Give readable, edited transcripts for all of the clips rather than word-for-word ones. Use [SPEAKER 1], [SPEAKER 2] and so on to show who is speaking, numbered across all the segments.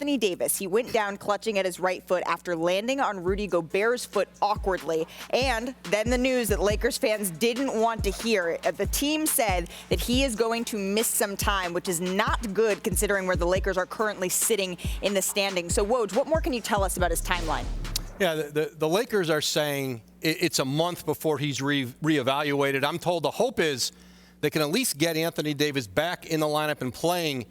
[SPEAKER 1] Anthony Davis. He went down clutching at his right foot after landing on Rudy Gobert's foot awkwardly. And then the news that Lakers fans didn't want to hear. The team said that he is going to miss some time, which is not good considering where the Lakers are currently sitting in the standings. So, Woj, what more can you tell us about his timeline?
[SPEAKER 2] Yeah, the Lakers are saying it's a month before he's reevaluated. I'm told the hope is they can at least get Anthony Davis back in the lineup and playing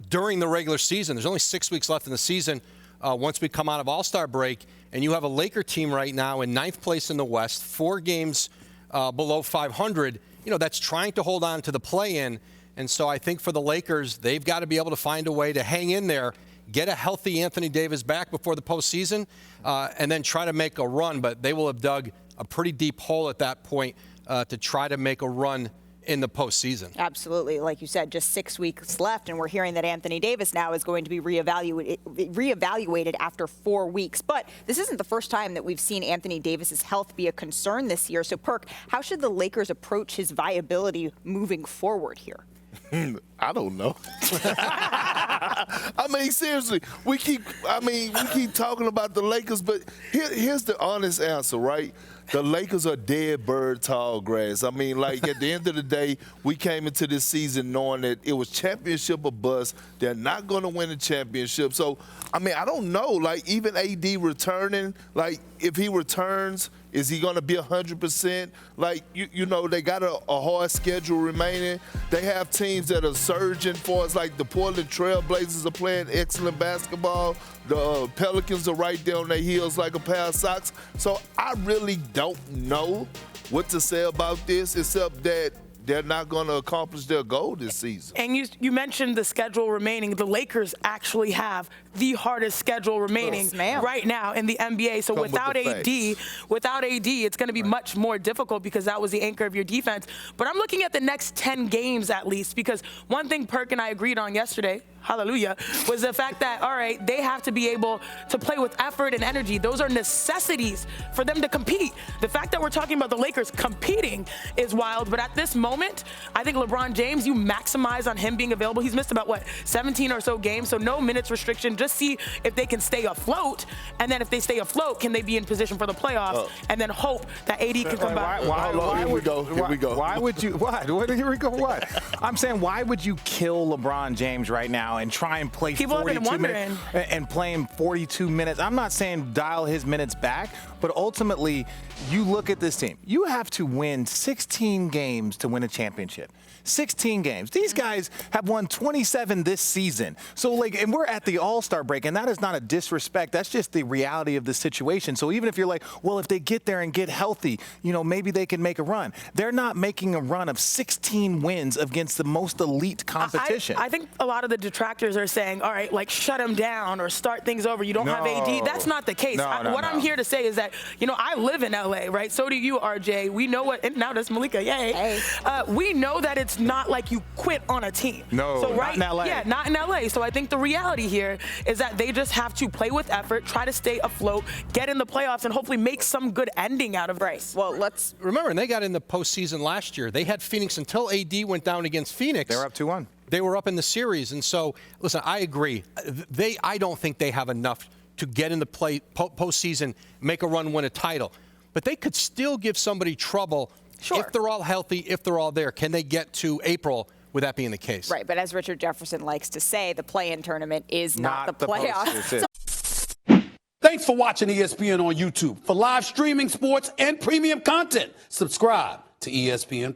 [SPEAKER 2] during the regular season. There's only 6 weeks left in the season once we come out of All-Star break. And you have a Laker team right now in 9th place in the West, 4 games below 500. That's trying to hold on to the play-in. And so I think for the Lakers, they've got to be able to find a way to hang in there, get a healthy Anthony Davis back before the postseason, and then try to make a run. But they will have dug a pretty deep hole at that point to try to make a run in the postseason.
[SPEAKER 1] Absolutely. Like you said, just 6 weeks left, and we're hearing that Anthony Davis now is going to be reevaluated after 4 weeks. But this isn't the first time that we've seen Anthony Davis's health be a concern this year. So, Perk, how should the Lakers approach his viability moving forward here?
[SPEAKER 3] I don't know. I mean, seriously, we keep talking about the Lakers, but here's the honest answer, right? The Lakers are dead bird tall grass. I mean, like, at the end of the day, we came into this season knowing that it was championship or bust. They're not going to win a championship. So, I mean, I don't know. Like, even AD returning, like, if he returns, is he going to be 100%? Like, they got a hard schedule remaining. They have teams that are surging for us, like the Portland Trail Blazers are playing excellent basketball. The Pelicans are right there on their heels like a pair of socks. So I really don't know what to say about this, except that they're not going to accomplish their goal this season.
[SPEAKER 4] And you mentioned the schedule remaining. The Lakers actually have the hardest schedule remaining right now in the NBA. So without AD, it's going to be much more difficult because that was the anchor of your defense. But I'm looking at the next 10 games at least, because one thing Perk and I agreed on yesterday, hallelujah, was the fact that, all right, they have to be able to play with effort and energy. Those are necessities for them to compete. The fact that we're talking about the Lakers competing is wild, but at this moment, I think LeBron James, you maximize on him being available. He's missed about, 17 or so games, so no minutes restriction. Just see if they can stay afloat, and then if they stay afloat, can they be in position for the playoffs, and then hope that AD can come back.
[SPEAKER 3] Here we go.
[SPEAKER 5] Why would you, here we go, what? I'm saying, why would you kill LeBron James right now and try and play 42 minutes and play him 42 minutes? I'm not saying dial his minutes back, but ultimately, you look at this team. You have to win 16 games to win a championship. 16 games. These guys have won 27 this season. So, and we're at the All-Star break, and that is not a disrespect. That's just the reality of the situation. So even if you're like, well, if they get there and get healthy, maybe they can make a run. They're not making a run of 16 wins against the most elite competition.
[SPEAKER 4] I think a lot of the detractors are saying, all right, shut them down or start things over. You don't have AD. That's not the case. What I'm here to say is that, I live in LA, right? So do you, RJ. We know and now there's Malika, yay.
[SPEAKER 1] Hey.
[SPEAKER 4] We know that it's not like you quit on a team.
[SPEAKER 5] No,
[SPEAKER 4] so,
[SPEAKER 5] not in LA.
[SPEAKER 4] Yeah, not in LA. So I think the reality here is that they just have to play with effort, try to stay afloat, get in the playoffs, and hopefully make some good ending out of this.
[SPEAKER 1] Well, let's
[SPEAKER 2] remember, and they got in the postseason last year. They had Phoenix until AD went down against Phoenix.
[SPEAKER 5] They were up 2-1.
[SPEAKER 2] They were up in the series. And so, listen, I agree. I don't think they have enough to get in the postseason, make a run, win a title. But they could still give somebody trouble if they're all healthy, if they're all there. Can they get to April with that being the case?
[SPEAKER 1] Right, but as Richard Jefferson likes to say, the play-in tournament is not the playoffs.
[SPEAKER 6] Thanks for watching ESPN on YouTube. For live streaming, sports, and premium content, subscribe to ESPN+.